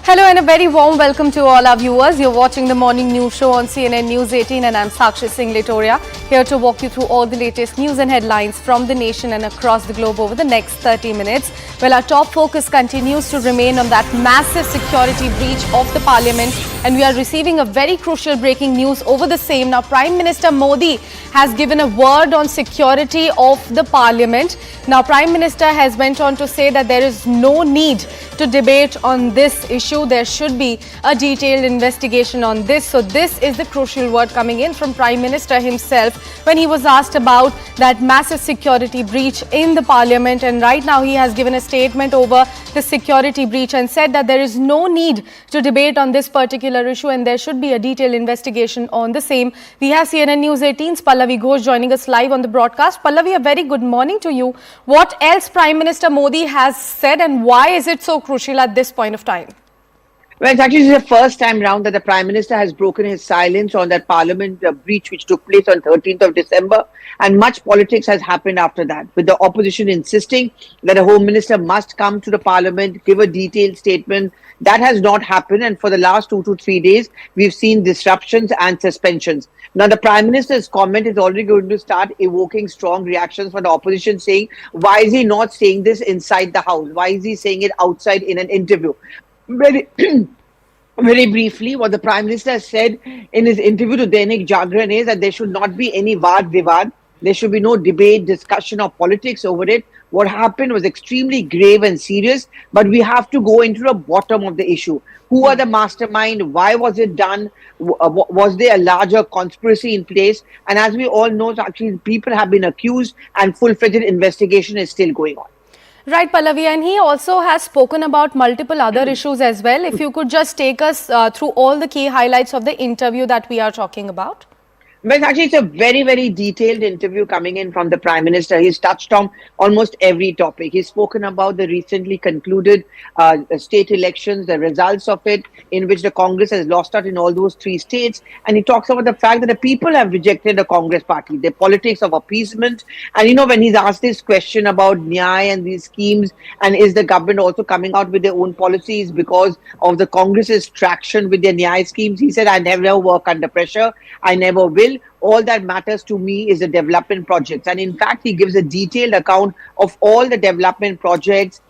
Hello and a very warm welcome to all our viewers. You're watching the morning news show on CNN News 18 and I'm Sakshi Singh Litoria, here to walk you through all the latest news and headlines from the nation and across the globe over the next 30 minutes. Well, our top focus continues to remain on that massive security breach of the parliament, and we are receiving a very crucial breaking news over the same. Now, Prime Minister Modi has given a word on security of the parliament. Now, Prime Minister has went on to say that there is no need to debate on this issue. There should be a detailed investigation on this. So this is the crucial word coming in from Prime Minister himself when he was asked about that massive security breach in the parliament. And right now he has given a statement over the security breach and said that there is no need to debate on this particular issue and there should be a detailed investigation on the same. We have CNN News 18's Pallavi Ghosh joining us live on the broadcast. Pallavi, a very good morning to you. What else Prime Minister Modi has said and why is it so crucial at this point of time? Well, it's actually the first time round that the Prime Minister has broken his silence on that Parliament breach which took place on 13th of December, and much politics has happened after that, with the opposition insisting that the Home Minister must come to the Parliament, give a detailed statement. That has not happened, and for the last 2 to 3 days, we've seen disruptions and suspensions. Now, the Prime Minister's comment is already going to start evoking strong reactions from the opposition, saying, why is he not saying this inside the House? Why is he saying it outside in an interview? Very briefly, what the Prime Minister said in his interview to Danik Jagran is that there should not be any Vaad Vivad. There should be no debate, discussion or politics over it. What happened was extremely grave and serious, but we have to go into the bottom of the issue. Who are the mastermind? Why was it done? Was there a larger conspiracy in place? And as we all know, actually people have been accused and full-fledged investigation is still going on. Right, Pallavi, and he also has spoken about multiple other issues as well. If you could just take us through all the key highlights of the interview that we are talking about. Well, actually, it's a very, very detailed interview coming in from the Prime Minister. He's touched on almost every topic. He's spoken about the recently concluded state elections, the results of it, in which the Congress has lost out in all those 3 states. And he talks about the fact that the people have rejected the Congress party, the politics of appeasement. And, you know, when he's asked this question about Nyay and these schemes, and is the government also coming out with their own policies because of the Congress's traction with their Nyay schemes, he said, I never work under pressure. I never will. All that matters to me is the development projects. And in fact, he gives a detailed account of all the development projects,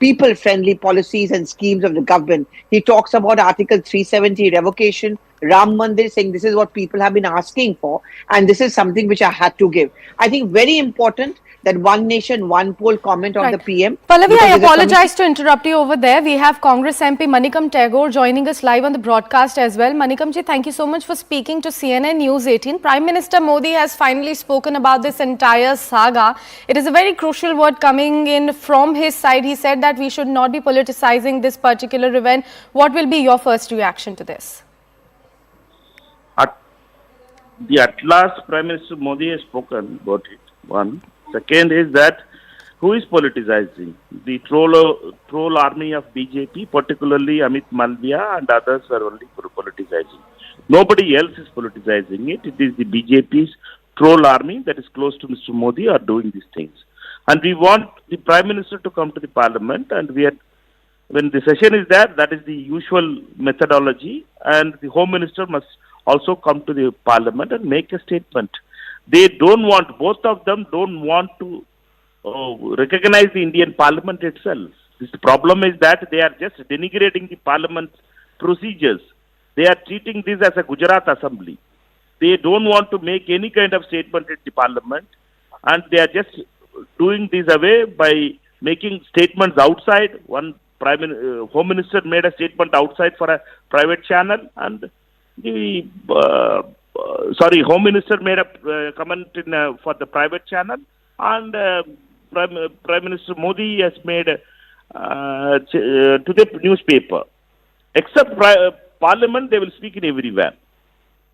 people-friendly policies and schemes of the government. He talks about Article 370 revocation, Ram Mandir, saying this is what people have been asking for. And this is something which I had to give. I think very important that one nation, one poll comment on the PM. Pallavi, I apologize to interrupt you over there. We have Congress MP Manikam Tagore joining us live on the broadcast as well. Manikamji, thank you so much for speaking to CNN News 18. Prime Minister Modi has finally spoken about this entire saga. It is a very crucial word coming in from his side. He said that we should not be politicizing this particular event. What will be your first reaction to this? At last, Prime Minister Modi has spoken about it. One. Second is that who is politicizing? The troll army of BJP, particularly Amit Malviya and others are only politicizing. Nobody else is politicizing it. It is the BJP's troll army that is close to Mr. Modi are doing these things. And we want the Prime Minister to come to the Parliament, and when the session is there, that is the usual methodology, and the Home Minister must also come to the Parliament and make a statement. They don't want, both of them don't want to recognize the Indian Parliament itself. The problem is that they are just denigrating the Parliament procedures. They are treating this as a Gujarat Assembly. They don't want to make any kind of statement at the Parliament, and they are just doing this away by making statements outside. One Home Minister made a statement outside for a private channel, and the Home Minister made a comment for the private channel, and Prime Minister Modi has made to the newspaper. Except Parliament, they will speak in everywhere.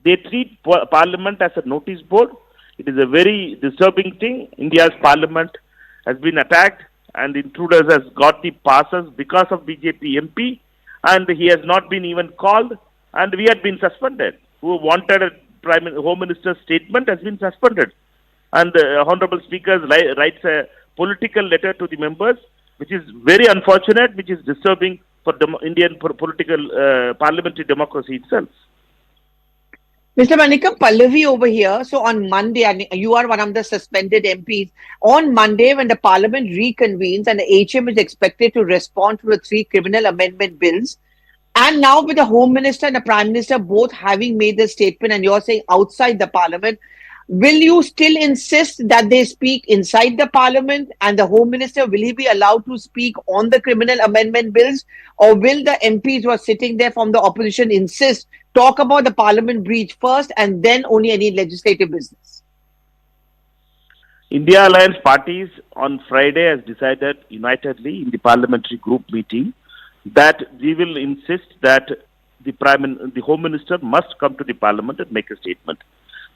They treat Parliament as a notice board. It is a very disturbing thing. India's Parliament has been attacked, and intruders has got the passes because of BJP MP, and he has not been even called, and we had been suspended. Who wanted a Home Minister's statement has been suspended. And the Honorable Speaker writes a political letter to the members, which is very unfortunate, which is disturbing for Indian political parliamentary democracy itself. Mr. Manikam, Pallavi over here. So on Monday, and you are one of the suspended MPs. On Monday, when the Parliament reconvenes and the HM is expected to respond to the 3 criminal amendment bills, and now with the Home Minister and the Prime Minister both having made the statement, and you're saying outside the Parliament, will you still insist that they speak inside the Parliament? And the Home Minister, will he be allowed to speak on the criminal amendment bills? Or will the MPs who are sitting there from the opposition insist, talk about the Parliament breach first and then only any legislative business? India Alliance parties on Friday has decided unitedly in the parliamentary group meeting that we will insist that the Home Minister must come to the Parliament and make a statement.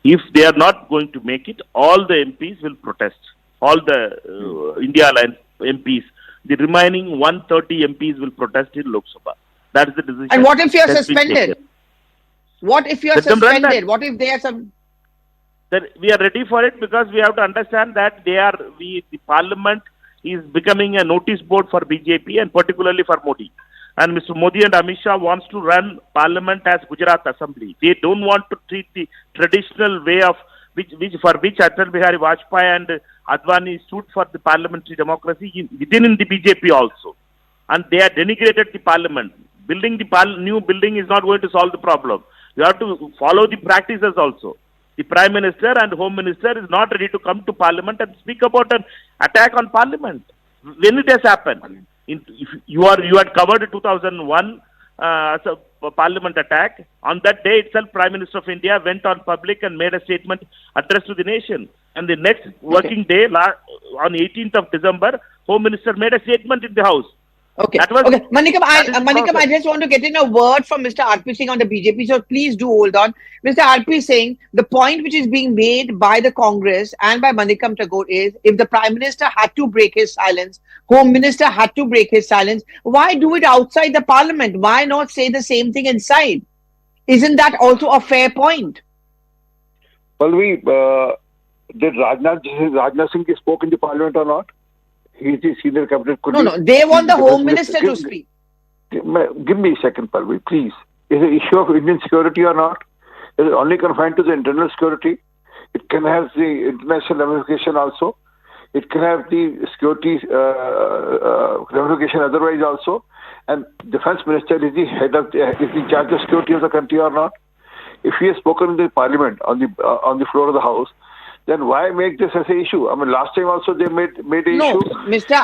If they are not going to make it, all the MPs will protest. All the India Alliance MPs, the remaining 130 MPs will protest in Lok Sabha. That is the decision. And what if you are suspended? What if you are suspended? What if there are some... Then we are ready for it, because we have to understand that the Parliament is becoming a notice board for BJP and particularly for Modi. And Mr. Modi and Amit Shah wants to run Parliament as Gujarat Assembly. They don't want to treat the traditional way of which Atal Bihari Vajpayee and Advani stood for the parliamentary democracy within the BJP also. And they are denigrated the Parliament. Building the new building is not going to solve the problem. You have to follow the practices also. The Prime Minister and Home Minister is not ready to come to Parliament and speak about an attack on Parliament. When it has happened? If you had covered 2001 as a Parliament attack. On that day itself, Prime Minister of India went on public and made a statement addressed to the nation. And the next working day, on 18th of December, Home Minister made a statement in the House. Okay. Manikam, I just want to get in a word from Mr. RP Singh on the BJP, so please do hold on. Mr. RP Singh, the point which is being made by the Congress and by Manikam Tagore is, if the Prime Minister had to break his silence, Home Minister had to break his silence, why do it outside the Parliament? Why not say the same thing inside? Isn't that also a fair point? Well, did Rajnath Singh spoke in the Parliament or not? He is the senior cabinet. No. They want the Home Minister to speak. Give me a second, Palvi, please. Is it an issue of Indian security or not? Is it only confined to the internal security? It can have the international ramification also. It can have the security ramification otherwise also. And Defence Minister is the head of is in charge of security of the country or not? If he has spoken in the Parliament on the floor of the House, then why make this as an issue? I mean, last time also they made an issue. No, Mr.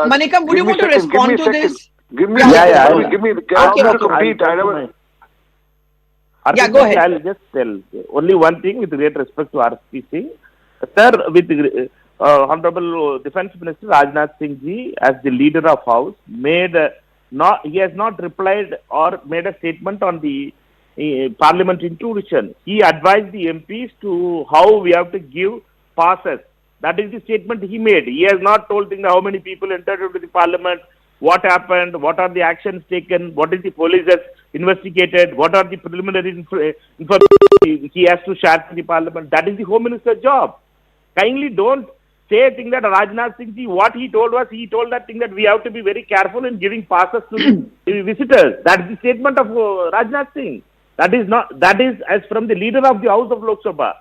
Manikam, would you want to respond to this? Give me Okay. complete. Go ahead. I'll just tell only one thing with great respect to RP Singh. Sir, with the Honorable Defence Minister Rajnath Singh ji, as the leader of House, he has not replied or made a statement on the Parliament intrusion. He advised the MPs to how we have to give passes. That is the statement he made. He has not told how many people entered into the Parliament, what happened, what are the actions taken, what is the police has investigated, what are the preliminary information he has to share to the Parliament. That is the Home Minister's job. Kindly don't say a thing that Rajnath Singh ji, what he told that thing that we have to be very careful in giving passes to the visitors. That is the statement of Rajnath Singh. That is as from the leader of the House of Lok Sabha.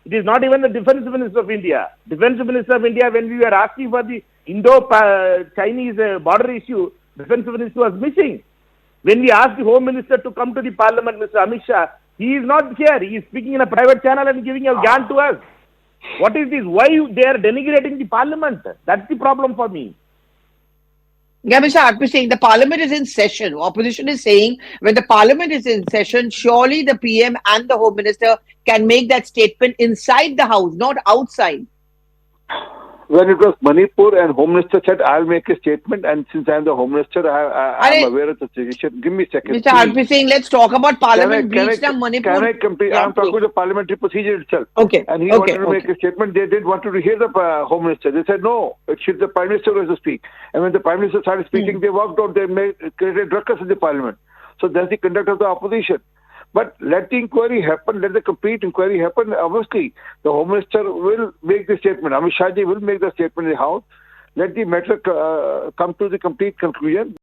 It is not even the Defence Minister of India. Defence Minister of India, when we were asking for the Indo-Chinese border issue, Defence Minister was missing. When we asked the Home Minister to come to the Parliament, Mr. Amit Shah, he is not here. He is speaking in a private channel and giving a yarn to us. What is this? Why they are denigrating the Parliament? That's the problem for me. Yeah, Mr. RP Singh, the Parliament is in session. Opposition is saying when the Parliament is in session, surely the PM and the Home Minister can make that statement inside the House, not outside. When it was Manipur and Home Minister said, I'll make a statement, and since I'm the Home Minister, I'm aware of the situation. Give me a second. Mr. RP Singh, let's talk about Parliament breach now, Manipur. Can I complete? I'm talking about the parliamentary procedure itself. Okay. And he wanted to make a statement. They didn't want to hear the Home Minister. They said, no, it should the Prime Minister was to speak. And when the Prime Minister started speaking, they walked out. They created ruckus in the Parliament. So that's the conduct of the opposition. But let the inquiry happen, let the complete inquiry happen. Obviously, the Home Minister will make the statement. Amit Shah ji will make the statement in the House. Let the matter come to the complete conclusion.